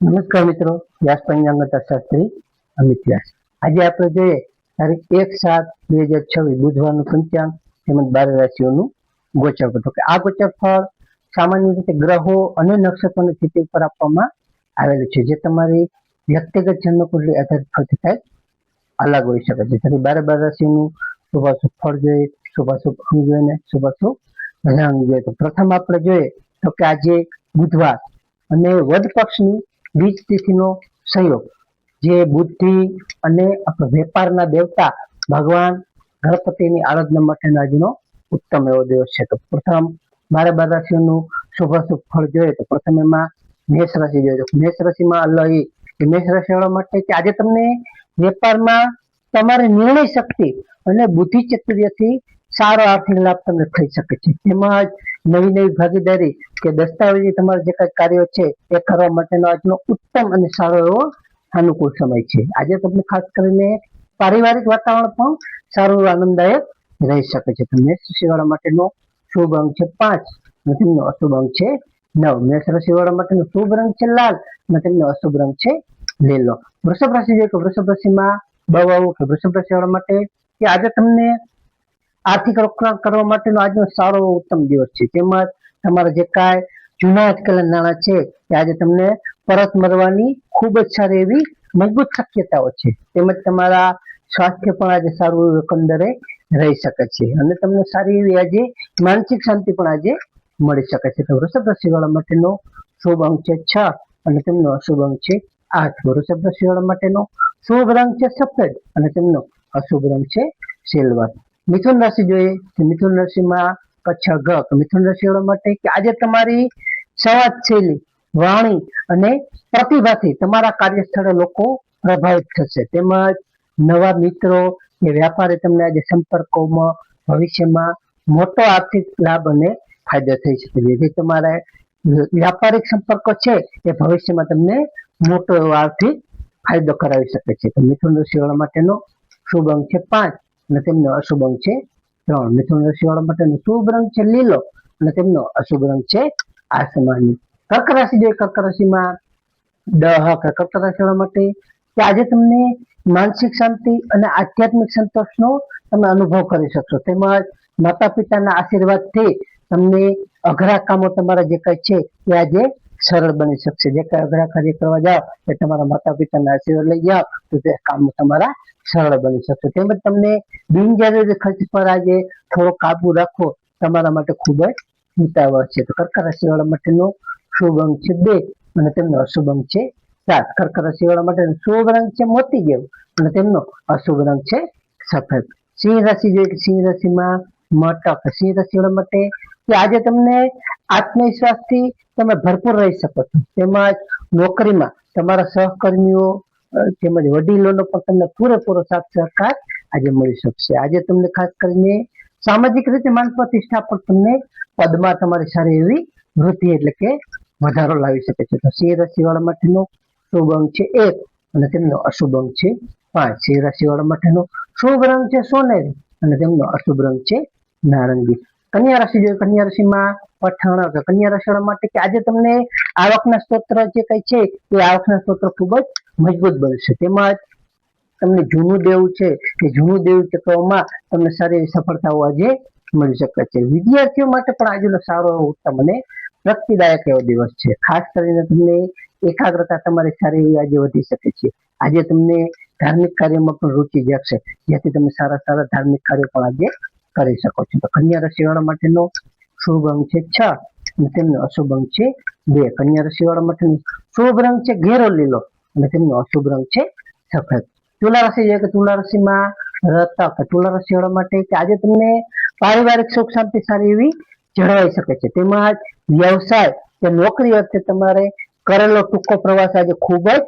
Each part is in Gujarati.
નમસ્કાર મિત્રો, વ્યાસ પંચાંગતા શાસ્ત્રી અમિત વ્યાસ. આજે આપણે જોઈએ તારીખ 1/7/2026 બુધવારનું પંચાંગ તેમજ 12 રાશિઓનું ગોચર ફળ. કે આ ગોચર ફળ સામાન્ય રીતે ગ્રહો અને નક્ષત્રોની સ્થિતિ ઉપર આપવામાં આવેલું છે, જે તમારી વ્યક્તિગત જન્મકુંડળી આધારિત ફળથી કંઈક અલગ હોઈ શકે છે. ત્યારે 12 રાશિઓનું શુભાશુભ ફળ જોઈએ, શુભાશુભ અંગ જોઈએ ને શુભાશુભ રંગ જોઈએ. તો પ્રથમ આપણે જોઈએ તો કે આજે બુધવાર અને વદ પક્ષની બીજ તિથિનો સંયોગ, જે બુદ્ધિ અને વેપારના દેવતા ભગવાન ગણપતિની આરાધના માટેનો આજનો ઉત્તમ એવો દિવસ છે. તો પ્રથમ 12 રાશિઓનું શુભાશુભ ફળ જોઈએ તો પ્રથમ એમાં મેષ રાશિ જોઈએ. તો મેષ રાશિમાં અલય મેષ રાશિવાળા માટે કે આજે તમને વેપારમાં તમારી નિર્ણય શક્તિ અને બુદ્ધિ ચાતુર્યથી સારો આર્થિક લાભ તમને થઈ શકે છે. તેમજ નવી નવી ભાગીદારી કે દસ્તાવેજી તમારા જે કઈ કાર્યો છે એ કરવા માટેનો આજનો ઉત્તમ અને સારો એવો અનુકૂળ સમય છે. આજે તમને ખાસ કરીને પારિવારિક વાતાવરણ પણ સારું આનંદદાયક રહી શકે છે. તો મેષ રાશિવાળા માટેનો શુભ અંક છે 5 અને તેમનો અશુભ અંક છે 9. મેષ રાશિવાળા માટેનો શુભ રંગ છે લાલ અને તેમનો અશુભ રંગ છે લીલો. વૃષભ રાશિ જોઈએ તો વૃષભ રાશિમાં બહુ કે વૃષભ રાશિવાળા માટે કે આજે તમને આર્થિક રોકાણ કરવા માટેનો આજનો સારો ઉત્તમ દિવસ છે. તેમજ તમારા જે કાંઈ જૂના અટકેલા નાણાં છે તે આજે તમને પરત મળવાની ખૂબ જ સારી એવી મજબૂત શક્યતાઓ છે. તેમજ તમારા સ્વાસ્થ્ય પણ આજે સારું એકંદરે રહી શકે છે અને તમને સારી એવી આજે માનસિક શાંતિ પણ આજે મળી શકે છે. તો વૃષભ રાશિવાળા માટેનો શુભ અંક છે 6 અને તેમનો અશુભ અંક છે 8. વૃષભ રાશિવાળા માટેનો શુભ રંગ છે સફેદ અને તેમનો અશુભ રંગ છે સિલ્વર. મિથુન રાશિ જોઈએ તો મિથુન રાશિમાં કચ્છ ગ. મિથુન રાશિવાળા માટે કે આજે તમારી સંવાદ શૈલી, વાણી અને પ્રતિભાથી તમારા કાર્યસ્થળે લોકો પ્રભાવિત થશે. તેમજ નવા મિત્રો કે વ્યાપારી તમને આજે સંપર્કોમાં ભવિષ્યમાં મોટો આર્થિક લાભ અને ફાયદો થઈ શકે છે. જેથી તમારે વ્યાપારિક સંપર્કો છે એ ભવિષ્યમાં તમને મોટો એવો આર્થિક ફાયદો કરાવી શકે છે. તો મિથુન રાશિવાળા માટેનો શુભ અંક છે 5 અને તેમનો અશુભ અંક છે 3. મિથુન રાશિવાળા માટેનો શુભ રંગ છે લીલો અને તેમનો અશુભ રંગ છે આસમાની. કર્ક રાશિ જોઈએ કર્ક રાશિમાં કર્ક રાશિવાળા માટે કે આજે તમને માનસિક શાંતિ અને આધ્યાત્મિક સંતોષનો તમે અનુભવ કરી શકશો. તેમજ માતા પિતાના આશીર્વાદથી તમને અઘરા કામો તમારા જે કઈ છે એ આજે સરળ બની શકશે. જે કઈ અઘરા કાર્ય કરવા જાઓ એ તમારા માતા પિતાના આશીર્વાદ લઈ જાઓ તો તે કામ તમારા સરળ બની શકશે. તેમજ તમને બિનજરૂરી ખર્ચ પર આજે થોડો કાબુ રાખવો તમારા માટે ખૂબ જ હિતાવહ છે. તો કર્ક રાશિવાળા માટેનો શુભ અંક છે 2 અને તેમનો અશુભ અંક છે 7. કર્ક રાશિવાળા માટેનો શુભ રંગ છે મોતી જેવું અને તેમનો અશુભ રંગ છે સફેદ. સિંહ રાશિ જોઈએ કે સિંહ રાશિમાં મટક. સિંહ રાશિવાળા માટે કે આજે તમને આત્મવિશ્વાસથી તમે ભરપૂર રહી શકો છો. તેમજ નોકરીમાં તમારા સહકર્મીઓ તેમજ વડીલોનો પણ તમને પૂરેપૂરો સાથ સહકાર આજે મળી શકશે. આજે તમને ખાસ કરીને સામાજિક રીતે માન પ્રતિષ્ઠા પણ તમને પદમાં તમારી સારી એવી વૃદ્ધિ એટલે કે વધારો લાવી શકે છે. તો સિંહ રાશિવાળા માટેનો શુભ અંક છે 1 અને તેમનો અશુભ અંક છે 5. સિંહ રાશિવાળા માટેનો શુભ રંગ છે સોનેરી અને તેમનો અશુભ રંગ છે નારંગી. કન્યા રાશિ જોઈએ કન્યા રાશિમાં પઠાણ. કન્યા રાશિવાળા માટે કે આજે તમને આવકના સ્ત્રોત જે કઈ છે એ આવકના સ્ત્રોત ખૂબ જ મજબૂત બનશે. તેમજ તમને જૂનું દેવું છે કે જૂનું દેવું ચૂકવવામાં તમને સારી એવી સફળતાઓ આજે મળી શકે છે. વિદ્યાર્થીઓ માટે પણ આજનો સારો ઉત્તમ અને પ્રગતિદાયક એવો દિવસ છે. ખાસ કરીને તમને એકાગ્રતા તમારી સારી એવી આજે વધી શકે છે. આજે તમને ધાર્મિક કાર્યોમાં પણ રુચિ જાગશે, જેથી તમે સારા સારા ધાર્મિક કાર્યો પણ આજે કરી શકો છો. તો કન્યા રાશિવાળા માટેનો શુભ અંક છે 6 અને તેમનો અશુભ અંક છે 2. કન્યા રાશિવાળા માટેનો શુભ રંગ છે ઘેરો લીલો અને તેમનો અશુભ રંગ છે સફેદ. તુલા રાશિ છે કે તુલા રાશિમાં રતક. તુલા રાશિવાળા માટે કે આજે તમને પારિવારિક સુખ શાંતિ સારી એવી જળવાઈ શકે છે. તેમજ વ્યવસાય કે નોકરી અર્થે તમારે કરેલો ટૂંકો પ્રવાસ આજે ખૂબ જ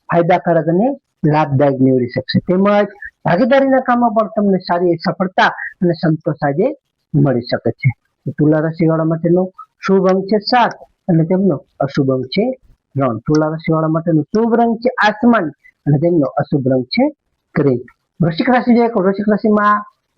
ફાયદાકારક અને લાભદાયક નીવડી શકશે. તેમજ ભાગીદારીના કામમાં પણ તમને સારી સફળતા અને સંતોષ આજે મળી શકે છે. તુલા રાશિવાળા માટેનો શુભ અંક છે 7 અને તેમનો અશુભ અંક છે 3. તુલા રાશિવાળા માટેનો શુભ રંગ છે આસમાન અને તેમનો અશુભ રંગ છે ગ્રીન. વૃશ્ચિક રાશિ જોઈએ તો વૃશ્ચિક રાશિમાં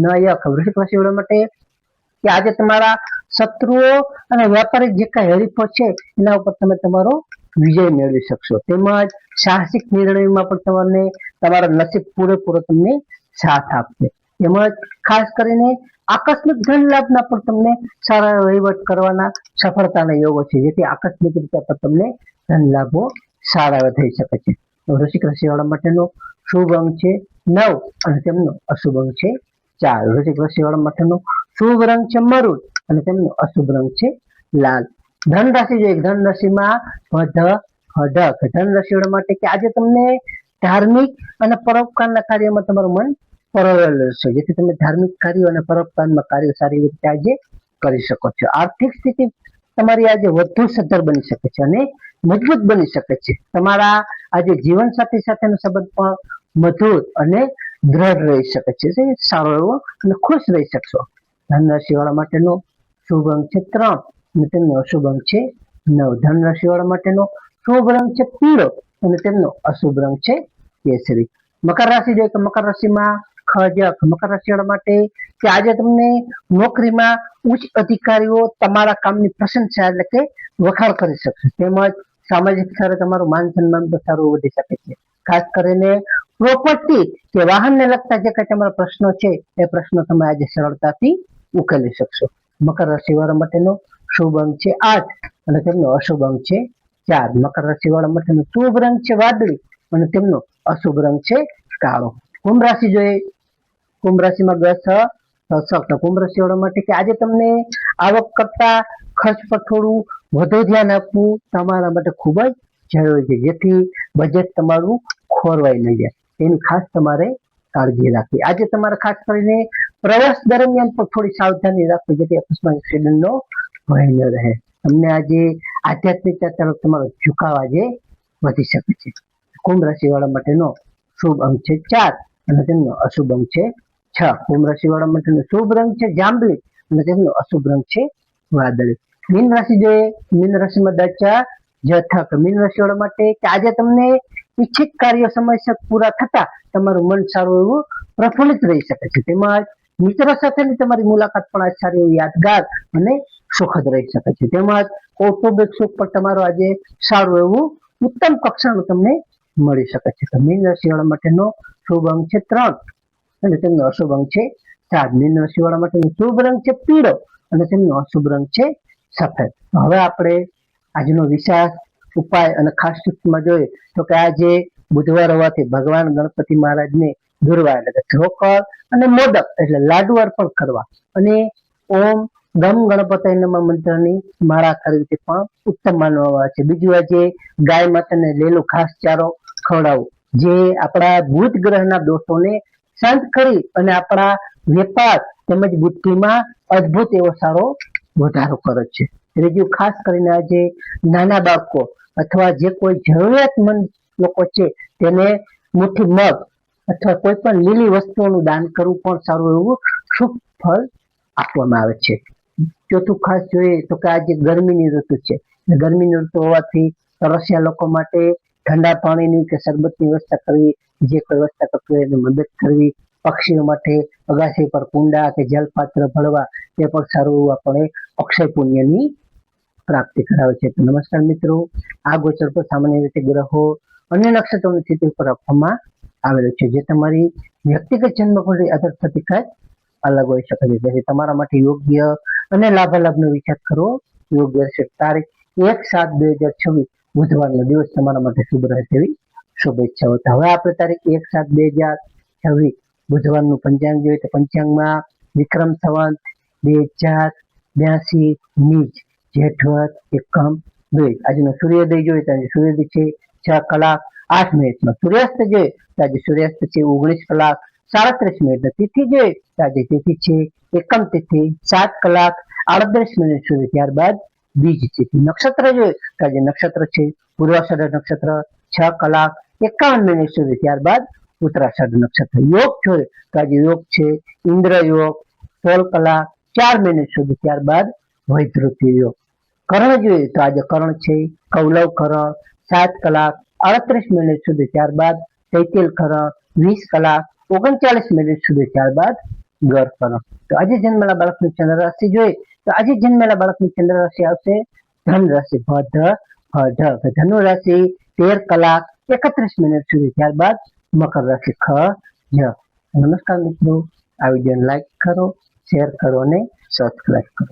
નાયક. વૃશ્ચિક રાશિવાળા માટે કે આજે તમારા શત્રુઓ અને વ્યાપારિક જે કઈ હરીફો છે એના ઉપર તમે તમારો વિજય મેળવી શકશો. તેમજ સાહસિક નિર્ણયોમાં પણ તમને તમારા નસીબ પૂરેપૂરો તમને સાથ આપશે. તેમજ ખાસ કરીને આકસ્મિક ધન લાભના પણ તમને સારા વહીવટ કરવાના સફળતાના યોગો છે, જેથી આકસ્મિક રીતે પણ તમને ધન લાભો સારા એવા થઈ શકે છે. વૃશ્ચિક રાશિ વાળા માટેનો શુભ અંક છે 9 અને તેમનો અશુભ અંક છે 4. વૃશ્ચિક રાશિ વાળા માટેનો શુભ રંગ છે મરૂન અને તેમનો અશુભ રંગ છે લાલ. ધન રાશિ જોઈએ, ધન રાશિમાં હડક. ધન રાશિ વાળા માટે કે આજે તમને ધાર્મિક અને પરોપકારના કાર્યમાં તમારું મન પરોવેલું રહેશે, જેથી તમે ધાર્મિક કાર્યો અને પરોપકારના કાર્યો સારી રીતે આજે કરી શકો છો. આર્થિક સ્થિતિ તમારી આજે વધુ સદ્ધર બની શકે છે અને મજબૂત બની શકે છે. તમારા આજે જીવનસાથી સાથેનો સંબંધ પણ મધુર અને દ્રઢ રહી શકે છે, સારો એવો અને ખુશ રહી શકશો. ધન રાશિ વાળા માટેનો શુભ અંક છે 3 અને તેમનો અશુભ અંક છે 9. ધન રાશિ વાળા માટેનો શુભ રંગ છે પીળો અને તેમનો અશુભ રંગ છે કેસરી. મકર રાશિ જોઈએ તો મકર રાશિમાં ખજક. મકર રાશિ વાળા માટે કે આજે તમને નોકરીમાં ઉચ્ચ અધિકારીઓ તમારા કામની પ્રશંસા એટલે કે વખાણ કરી શકશે. તેમજ સામાજિક સ્તરે તમારું માન સન્માન તો સારું વધી શકે છે. ખાસ કરીને પ્રોપર્ટી કે વાહનને લગતા જે કઈ તમારા પ્રશ્નો છે એ પ્રશ્નો તમે આજે સરળતાથી ઉકેલી શકશો. મકર રાશિ વાળા માટેનો શુભ અંક છે 8 અને તેમનો અશુભ અંક છે 4. મકર રાશિ વાળા માટેનો શુભ રંગ છે વાદળી અને તેમનો અશુભ રંગ છે કાળો. કુંભ રાશિ જોઈએ, કુંભ રાશિમાં કુંભ રાશિ વાળા માટે કે આજે તમને આવક કરતા ખર્ચ પર થોડું વધુ ધ્યાન આપવું તમારા માટે ખૂબ જ જરૂરી છે, જેથી બજેટ તમારું ખોરવાઈ ન જાય એની ખાસ તમારે કાળજી રાખવી. આજે તમારે ખાસ કરીને પ્રવાસ દરમિયાન પણ થોડી સાવધાની રાખવી, જેથી અકસ્માત એક્સિડન્ટનો ભય ન રહે. તમને આજે આધ્યાત્મિકતા તરફ તમારો ઝુકાવ આજે વધી શકે છે. કુંભ રાશિ વાળા માટેનો શુભ અંક છે 4 અને તેમનો અશુભ અંક છે 6. કુંભ રાશિ વાળા માટેનો શુભ રંગ છે જાંબલી અને તેમનો અશુભ રંગ છે વાદળી. મીન રાશિ જોઈએ, મીન રાશિમાં દચા જથક. મીન રાશિ વાળા માટે કે આજે તમને ઈચ્છિત કાર્ય સમયસર પૂરા થતા તમારું મન સારું એવું પ્રફુલ્લિત રહી શકે છે. તેમજ મિત્રો સાથેની તમારી મુલાકાત પણ આજ સારી એવી યાદગાર અને સુખદ રહી શકે છે. તેમજ કૌટુંબિક સુખ પણ તમારું આજે સારું એવું ઉત્તમ કક્ષાનું તમને મળી શકે છે. તો મીન રાશિ વાળા માટેનો શુભ અંક છે 3 અને તેમનો અશુભ અંક છે 7. મીન રાશિ વાળા માટેનો શુભ રંગ છે પીળો અને તેમનો અશુભ રંગ છે સફેદ. હવે આપણે આજનો વિશેષ ઉપાય અને ખાસ ટિપ્સમાં જોઈએ તો કે આજે બુધવાર હોવાથી ભગવાન ગણપતિ મહારાજને દુર્વા એટલે કે ઢોકળ અને મોદક એટલે લાડુ અર્પણ કરવા અને ઓમ ગમ ગણપતિ નમઃ મંત્રની માળા કરવી પણ ઉત્તમ માનવામાં આવે છે. બીજું આજે ગાય માતાને લીલું ઘાસ ચારો ખવડાવવો, જે આપણા બુધ ગ્રહના દોષોને શાંત કરી અને આપણા વેપાર તેમજ બુદ્ધિમાં અદ્ભુત એવો સારો વધારો કરે છે. ત્રીજું ખાસ કરીને આજે નાના બાળકો અથવા જે કોઈ જરૂરિયાતમંદ લોકો છે તેને મુઠ્ઠી મગ અથવા કોઈ પણ લીલી વસ્તુઓનું દાન કરવું પણ સારું એવું શુભ ફળ આપવામાં આવે છે. ચોથું ખાસ જોઈએ તો કે આજે ગરમીની ઋતુ છે. ગરમીની ઋતુ હોવાથી તરસ્યા લોકો માટે ઠંડા પાણીની કે શરબતની વ્યવસ્થા કરવી, જે કોઈ વ્યવસ્થા કરતું હોય એને મદદ કરવી, પક્ષીઓ માટે અગાસી પર કુંડા કે જલપાત્ર ભરવા તે પણ સારું એવું આપણે અક્ષય પુણ્યની પ્રાપ્તિ કરાવે છે. તો નમસ્કાર મિત્રો, આ ગોચર પર સામાન્ય રીતે ગ્રહો અન્ય નક્ષત્રોની સ્થિતિ ઉપર આપવામાં આવેલું છે, જે તમારી વ્યક્તિગત જન્મકુંડળી આધાર થતી કંઈક અલગ હોઈ શકે છે. તેથી તમારા માટે યોગ્ય અને લાભાલાભનો વિચાર કરવો યોગ્ય છે. તારીખ 1/7/2026 બુધવારનો દિવસ તમારા માટે શુભ રહે તેવી શુભેચ્છાઓ. હવે આપણે તારીખ 1/7/2026 બુધવારનું પંચાંગ જોઈએ તો પંચાંગમાં વિક્રમ સંવત 2082 નીચ જેઠવત એકમ 2. આજનો સૂર્યોદય જોઈએ તો આજે સૂર્યોદય છે 6:08. સૂર્યાસ્ત જોઈએ તો આજે સૂર્યાસ્ત છે 19:37. તિથિ જોઈએ તો આજે તિથિ છે એકમ તિથિ 7:38 સુધી, ત્યારબાદ બીજ તિથિ. નક્ષત્ર જોઈએ તો આજે નક્ષત્ર છે પૂર્વાષાઢ નક્ષત્ર 6:51 સુધી, ત્યારબાદ ઉત્તરાષાઢ નક્ષત્ર. યોગ જોઈએ તો આજે યોગ છે ઇન્દ્ર યોગ 16:04 સુધી, ત્યારબાદ વૈધૃતિ યોગ. કર્ણ જોઈએ તો આજે કર્ણ છે કૌલવ કર્ણ 7:38 સુધી, ત્યારબાદ તૈતિલ કર્ણ 20:39 સુધી, ત્યારબાદ ગર કર્ણ. તો આજે જન્મેલા બાળકની ચંદ્ર રાશિ જોઈએ તો આજે જન્મેલા બાળકની ચંદ્ર રાશિ આવશે ધન રાશિ. ભદ્ર ઢ કે ધનુ રાશિ 13 કલાક 31 મિનિટ સુધી, ત્યારબાદ મકર રાશિ ખ જ. નમસ્કાર મિત્રો, આ વિડીયોને લાઈક કરો, શેર કરો અને સબસ્ક્રાઇબ કરો.